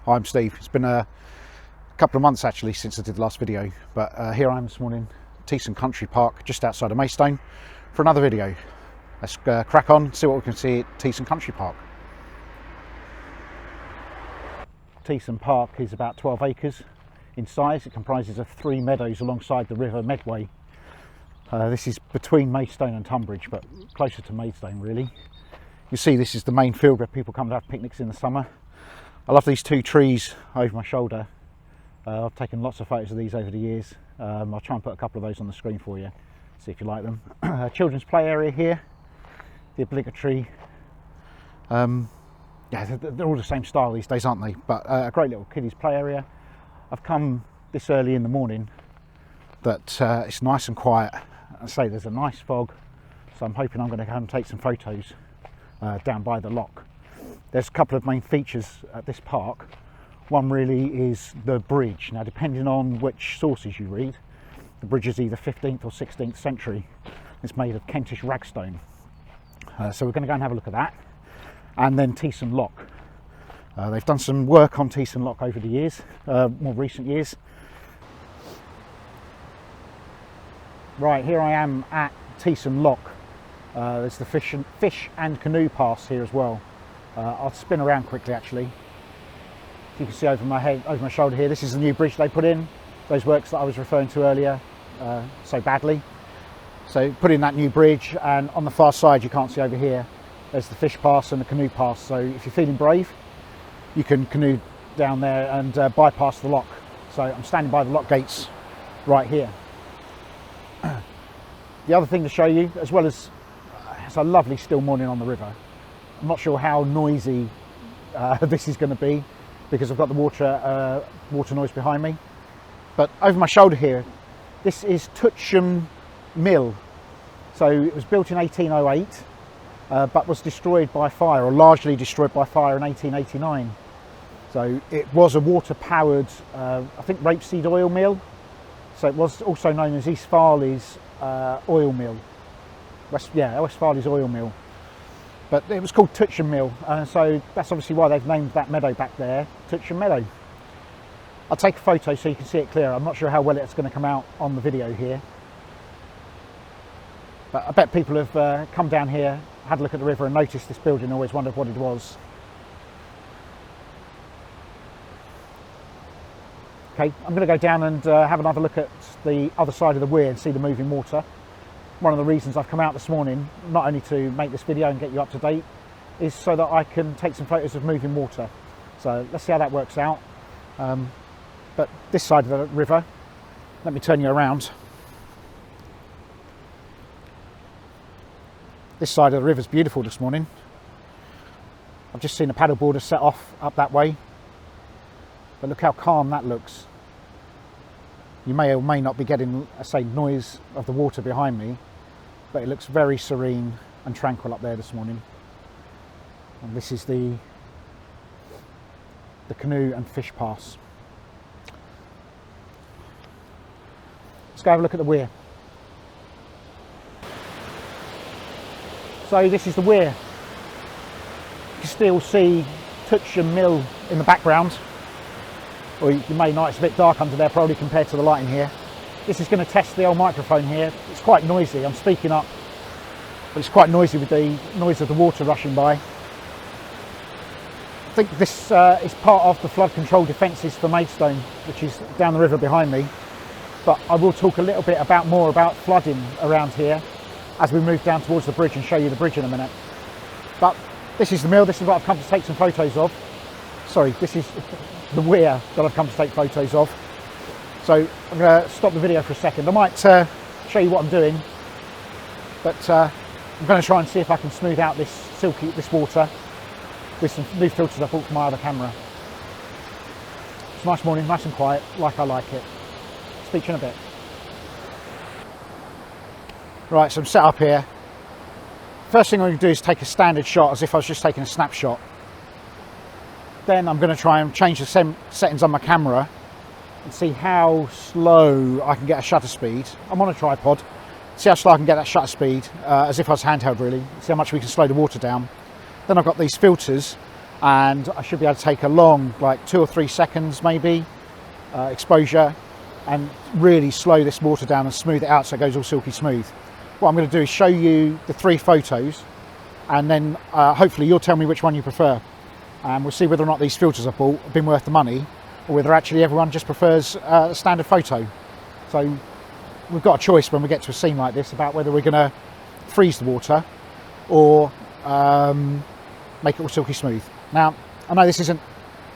Hi, I'm Steve. It's been a couple of months actually since I did the last video, but here I am this morning, Thiessen Country Park, just outside of Maidstone, for another video. Let's crack on, see what we can see at Thiessen Country Park. Thiessen Park is about 12 acres in size. It comprises of 3 meadows alongside the River Medway. This is between Maidstone and Tunbridge, but closer to Maidstone really. You see this is the main field where people come to have picnics in the summer. I love these 2 trees over my shoulder. I've taken lots of photos of these over the years. I'll try and put a couple of those on the screen for you, see if you like them. Children's play area here, the obligatory. Yeah, they're all the same style these days, aren't they? But a great little kiddies play area. I've come this early in the morning that it's nice and quiet. I say there's a nice fog, so I'm hoping I'm going to come and take some photos down by the lock. There's a couple of main features at this park. One really is the bridge. Now, depending on which sources you read, the bridge is either 15th or 16th century. It's made of Kentish Ragstown. So we're going to go and have a look at that. And then Teston Lock. They've done some work on Teston Lock over the years, more recent years. Right, here I am at Teston Lock. There's the fish and canoe pass here as well. I'll spin around quickly actually. You can see over my shoulder here, this is the new bridge they put in, those works that I was referring to earlier so badly. So put in that new bridge, and on the far side you can't see over here, there's the fish pass and the canoe pass. So if you're feeling brave, you can canoe down there and bypass the lock. So I'm standing by the lock gates right here. The other thing to show you, as well as it's a lovely still morning on the river. I'm not sure how noisy this is going to be because I've got the water noise behind me. But over my shoulder here, this is Touchum Mill. So it was built in 1808, but was destroyed by fire, or largely destroyed by fire in 1889. So it was a water-powered, I think, rapeseed oil mill. So it was also known as East Farley's oil mill. West Farley's oil mill. But it was called Touchum Mill, so that's obviously why they've named that meadow back there Touchum Meadow. I'll take a photo so you can see it clearer. I'm not sure how well it's going to come out on the video here. But I bet people have come down here, had a look at the river and noticed this building and always wondered what it was. Okay, I'm going to go down and have another look at the other side of the weir and see the moving water. One of the reasons I've come out this morning, not only to make this video and get you up to date, is so that I can take some photos of moving water. So let's see how that works out. But this side of the river, let me turn you around. This side of the river is beautiful this morning. I've just seen a paddleboarder set off up that way. But look how calm that looks. You may or may not be getting, say, noise of the water behind me, but it looks very serene and tranquil up there this morning. And this is the canoe and fish pass. Let's go have a look at the weir. So this is the weir. You can still see Touchum Mill in the background. Or you may not, it's a bit dark under there probably compared to the lighting here. This is going to test the old microphone here. It's quite noisy, I'm speaking up, but it's quite noisy with the noise of the water rushing by. I think this is part of the flood control defences for Maidstone, which is down the river behind me. But I will talk a little bit more about flooding around here as we move down towards the bridge and show you the bridge in a minute. But this is the mill, this is what I've come to take some photos of. Sorry, this is the weir that I've come to take photos of. So I'm going to stop the video for a second. I might show you what I'm doing, but I'm going to try and see if I can smooth out this water with some new filters I bought for my other camera. It's a nice morning, nice and quiet, like I like it. Speak to you in a bit. Right, so I'm set up here. First thing I'm going to do is take a standard shot as if I was just taking a snapshot. Then I'm going to try and change the settings on my camera and see how slow I can get a shutter speed. I'm on a tripod. See how slow I can get that shutter speed, as if I was handheld really. See how much we can slow the water down. Then I've got these filters and I should be able to take a long, like 2 or 3 seconds maybe, exposure, and really slow this water down and smooth it out so it goes all silky smooth. What I'm going to do is show you the 3 photos, and then hopefully you'll tell me which one you prefer, and we'll see whether or not these filters I bought have been worth the money, or whether actually everyone just prefers a standard photo. So we've got a choice when we get to a scene like this about whether we're going to freeze the water or make it all silky smooth. Now, I know this isn't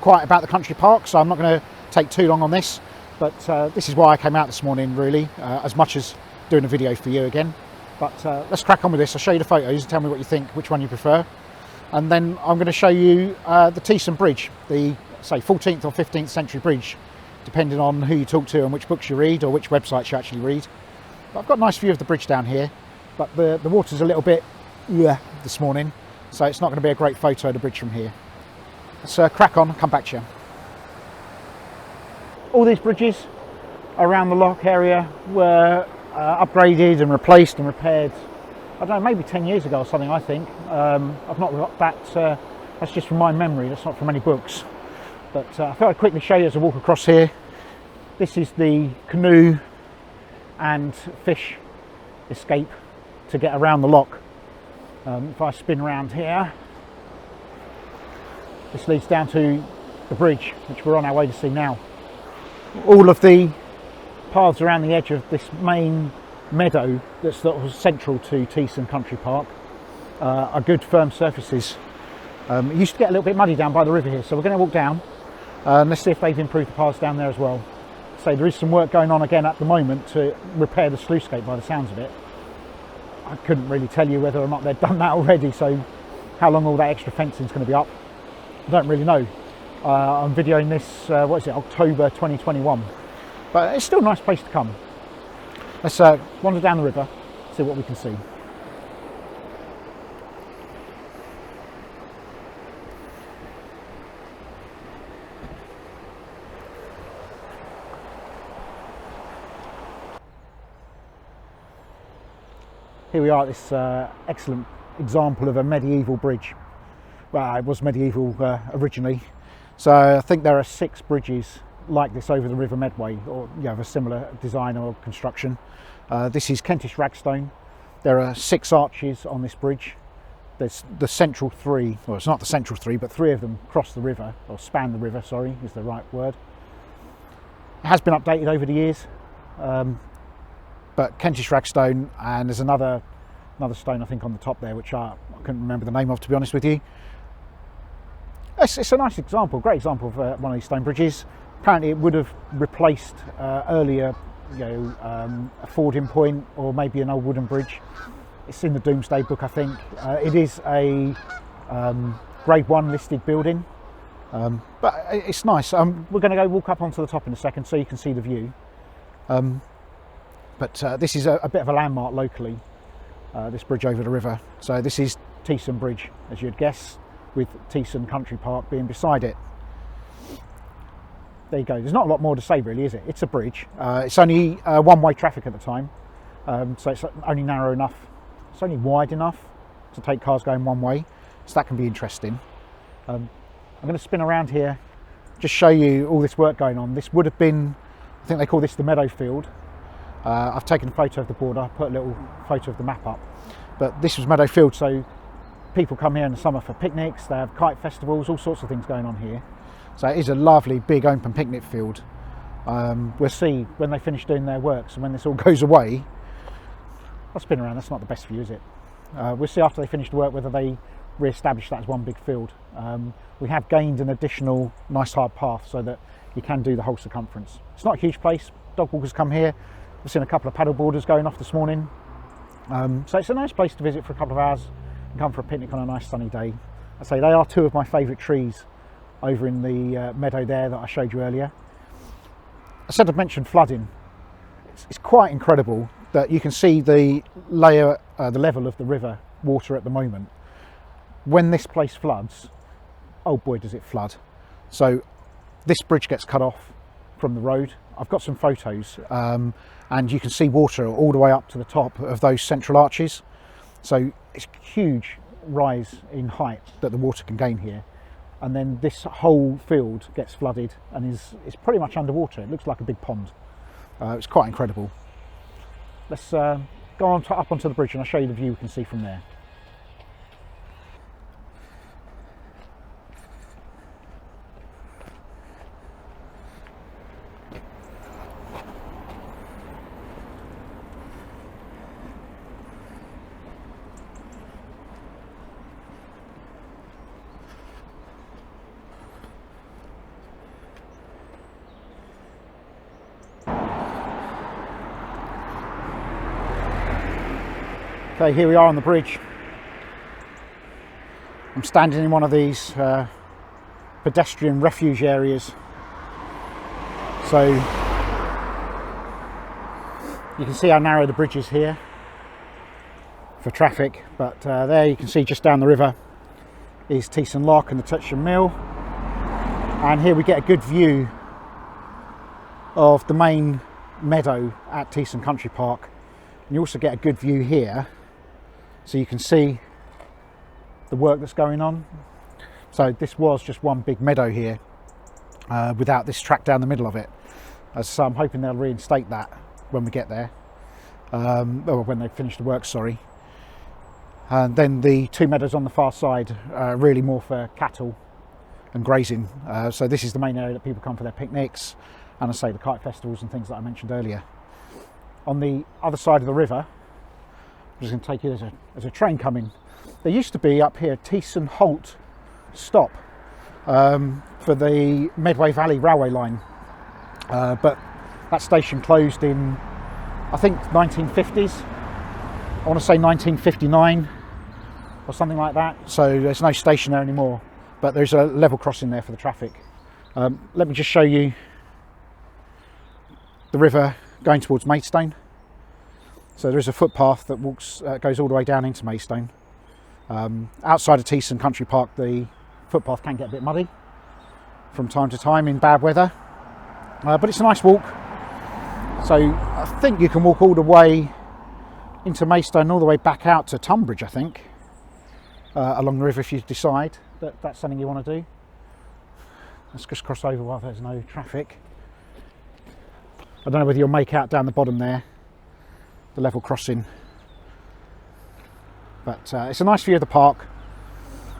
quite about the country park, so I'm not going to take too long on this, but this is why I came out this morning, really, as much as doing a video for you again. But let's crack on with this. I'll show you the photos and tell me what you think, which one you prefer. And then I'm going to show you the Thiessen Bridge, the, say, 14th or 15th century bridge, depending on who you talk to and which books you read or which websites you actually read. But I've got a nice view of the bridge down here, but the water's a little bit this morning, so it's not going to be a great photo of the bridge from here. Let's crack on and come back to you. All these bridges around the lock area were upgraded and replaced and repaired, I don't know, maybe 10 years ago or something, I think. I've not got that, that's just from my memory, that's not from any books. But I thought I'd quickly show you as I walk across here. This is the canoe and fish escape to get around the lock. If I spin around here, this leads down to the bridge, which we're on our way to see now. All of the paths around the edge of this main meadow that's sort of central to Thiessen Country Park are good firm surfaces. It used to get a little bit muddy down by the river here, so we're going to walk down and let's see if they've improved the paths down there as well. So there is some work going on again at the moment to repair the sluicegate by the sounds of it. I couldn't really tell you whether or not they've done that already, so how long all that extra fencing is going to be up, I don't really know. I'm videoing this, what is it, October 2021, but it's still a nice place to come. Let's wander down the river, see what we can see. Here we are at this excellent example of a medieval bridge. Well, it was medieval originally, so I think there are 6 bridges like this over the River Medway, or of a similar design or construction. This is Kentish Ragstown. There are 6 arches on this bridge. There's the central 3, well, it's not the central 3, but 3 of them cross the river, or span the river, sorry, is the right word. It has been updated over the years. But Kentish Ragstown, and there's another stone I think on the top there, which I couldn't remember the name of, to be honest with you. It's a nice example, great example of one of these stone bridges. Apparently it would have replaced earlier, a fording point or maybe an old wooden bridge. It's in the Domesday Book, I think. It is a Grade 1 listed building, but it's nice. We're going to go walk up onto the top in a second so you can see the view. But this is a bit of a landmark locally, this bridge over the river. So this is Thiessen Bridge, as you'd guess, with Thiessen Country Park being beside it. There you go. There's not a lot more to say really, is it? It's a bridge. It's only one-way traffic at the time, so it's only narrow enough. It's only wide enough to take cars going one way, so that can be interesting. I'm going to spin around here, just show you all this work going on. This would have been, I think they call this the meadow field. I've taken a photo of the border, I put a little photo of the map up, but this was meadow field, so people come here in the summer for picnics, they have kite festivals, all sorts of things going on here. So it is a lovely big open picnic field. We'll see when they finish doing their works and when this all goes away. I'll spin around, that's not the best view, is it? We'll see after they finish the work whether they re-establish that as one big field. We have gained an additional nice hard path so that you can do the whole circumference. It's not a huge place, dog walkers come here. We've seen a couple of paddle boarders going off this morning. So it's a nice place to visit for a couple of hours and come for a picnic on a nice sunny day. I say they are 2 of my favourite trees over in the meadow there that I showed you earlier. I said I'd mentioned flooding. It's quite incredible that you can see the level of the river water at the moment. When this place floods, oh boy does it flood. So this bridge gets cut off from the road. I've got some photos and you can see water all the way up to the top of those central arches. So it's a huge rise in height that the water can gain here. and then this whole field gets flooded and is pretty much underwater. It looks like a big pond. It's quite incredible. Let's go on up onto the bridge and I'll show you the view we can see from there. Okay, here we are on the bridge. I'm standing in one of these pedestrian refuge areas. So you can see how narrow the bridge is here for traffic, but there you can see just down the river is Thiessen Lock and the Touchum Mill, and here we get a good view of the main meadow at Thiessen Country Park, and you also get a good view here, so you can see the work that's going on. So this was just one big meadow here without this track down the middle of it. So I'm hoping they'll reinstate that when we get there, or when they finish the work, sorry. And then the two meadows on the far side are really more for cattle and grazing. So this is the main area that people come for their picnics, and I say the kite festivals and things that I mentioned earlier. On the other side of the river, I'm just going to take you, there's a train coming. There used to be up here Thiessen Halt stop for the Medway Valley Railway line, but that station closed in, I think, 1950s. I want to say 1959 or something like that. So there's no station there anymore, but there's a level crossing there for the traffic. Let me just show you the river going towards Maidstone. So there is a footpath that goes all the way down into Maidstone. Outside of Thiessen Country Park, the footpath can get a bit muddy from time to time in bad weather, but it's a nice walk. So I think you can walk all the way into Maidstone, all the way back out to Tunbridge, I think, along the river, if you decide that that's something you want to do. Let's just cross over while there's no traffic. I don't know whether you'll make out down the bottom there the level crossing, but it's a nice view of the park,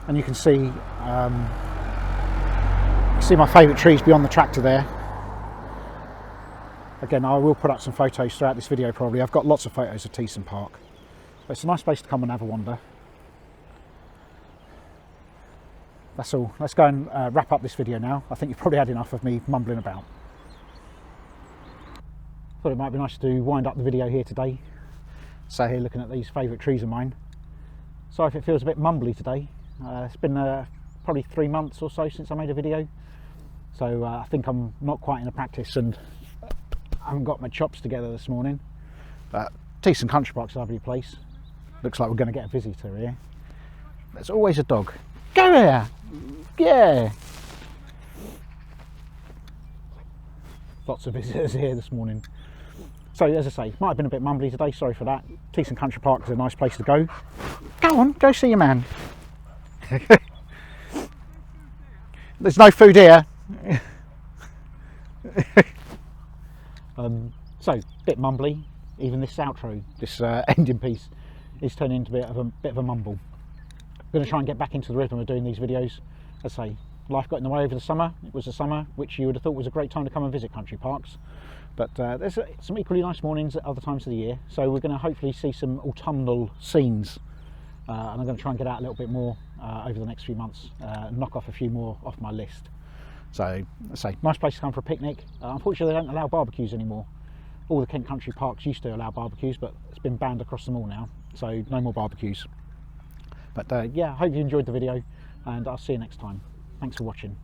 and you can see my favourite trees beyond the tractor there. Again, I will put up some photos throughout this video probably. I've got lots of photos of Thiessen Park, but it's a nice place to come and have a wander. That's all. Let's go and wrap up this video now. I think you've probably had enough of me mumbling about. Thought it might be nice to wind up the video here today. So here looking at these favourite trees of mine. Sorry if it feels a bit mumbly today. It's been probably 3 months or so since I made a video. So I think I'm not quite in the practice and I haven't got my chops together this morning. But Thiessen Country Park's a lovely place. Looks like we're going to get a visitor here. There's always a dog. Go here! Yeah! Lots of visitors here this morning. So as I say, might have been a bit mumbly today, sorry for that. Thiessen Country Park is a nice place to go. Go on, go see your man. There's no food here. So, a bit mumbly. Even this outro, this ending piece, is turning into a bit of a mumble. I'm going to try and get back into the rhythm of doing these videos. As I say, life got in the way over the summer. It was the summer, which you would have thought was a great time to come and visit country parks. But there's some equally nice mornings at other times of the year. So we're going to hopefully see some autumnal scenes. And I'm going to try and get out a little bit more over the next few months. Knock off a few more off my list. So, let's say, nice place to come for a picnic. Unfortunately, they don't allow barbecues anymore. All the Kent country parks used to allow barbecues, but it's been banned across them all now. So no more barbecues. But yeah, I hope you enjoyed the video, and I'll see you next time. Thanks for watching.